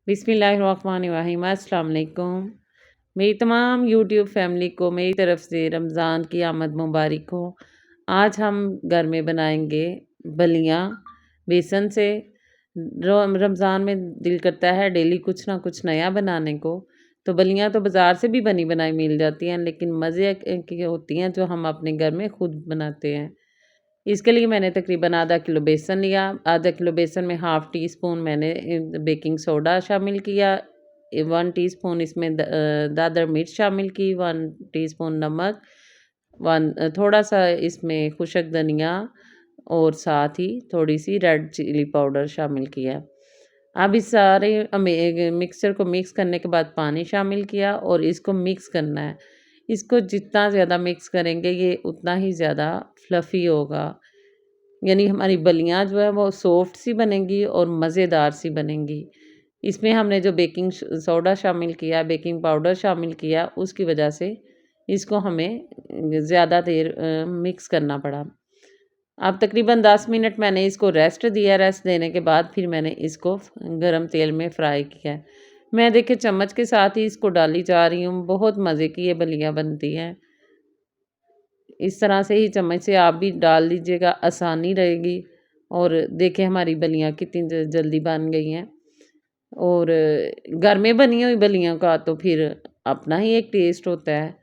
बिस्मिल्लाहिर्रहमानिर्रहीम। अस्सलाम वालेकुम। मेरी तमाम यूट्यूब फैमिली को मेरी तरफ से रमज़ान की आमद मुबारक हो। आज हम घर में बनाएंगे बलियाँ बेसन से। रमज़ान में दिल करता है डेली कुछ ना कुछ नया बनाने को। तो बलियाँ तो बाज़ार से भी बनी बनाई मिल जाती हैं, लेकिन मज़े की होती हैं जो हम अपने घर में खुद बनाते हैं। इसके लिए मैंने तकरीबन आधा किलो बेसन लिया। आधा किलो बेसन में हाफ़ टी स्पून मैंने बेकिंग सोडा शामिल किया। 1 टीस्पून इसमें दादर मिर्च शामिल की, 1 टीस्पून नमक, 1 थोड़ा-सा इसमें खुशक धनिया और साथ ही थोड़ी-सी रेड चिली पाउडर शामिल किया। अब इस सारे मिक्सचर को मिक्स करने के बाद पानी शामिल किया और इसको मिक्स करना है। इसको जितना ज़्यादा मिक्स करेंगे ये उतना ही ज़्यादा फ्लफ़ी होगा। यानी हमारी बलियाँ जो है वो सॉफ्ट सी बनेंगी और मज़ेदार सी बनेंगी। इसमें हमने जो बेकिंग सोडा शामिल किया, बेकिंग पाउडर शामिल किया, उसकी वजह से इसको हमें ज़्यादा देर मिक्स करना पड़ा। अब तकरीबन 10 मिनट मैंने इसको रेस्ट दिया। रेस्ट देने के बाद फिर मैंने इसको गरम तेल में फ्राई किया। मैं देखिए चम्मच के साथ ही इसको डाली जा रही हूँ। बहुत मज़े की ये बलियाँ बनती हैं। इस तरह से ही चम्मच से आप भी डाल लीजिएगा, आसानी रहेगी। और देखें हमारी बलियाँ कितनी जल्दी बन गई हैं। और घर में बनी हुई बलियों का तो फिर अपना ही एक टेस्ट होता है।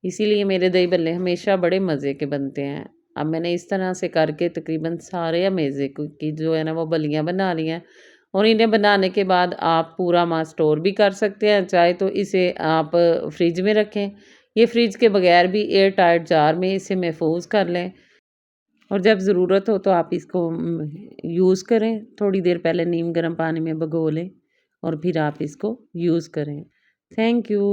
इसीलिए मेरे दही बल्ले हमेशा बड़े मज़े के बनते हैं। अब मैंने इस तरह से करके तकरीबन सारे मज़े की जो है ना वो बलियाँ बना ली हैं। और इन्हें बनाने के बाद आप पूरा माह स्टोर भी कर सकते हैं, चाहे तो इसे आप फ्रिज में रखें। ये फ्रिज के बगैर भी एयर टाइट जार में इसे महफूज कर लें और जब ज़रूरत हो तो आप इसको यूज़ करें। थोड़ी देर पहले नीम गर्म पानी में भिगो लें और फिर आप इसको यूज़ करें। Thank you.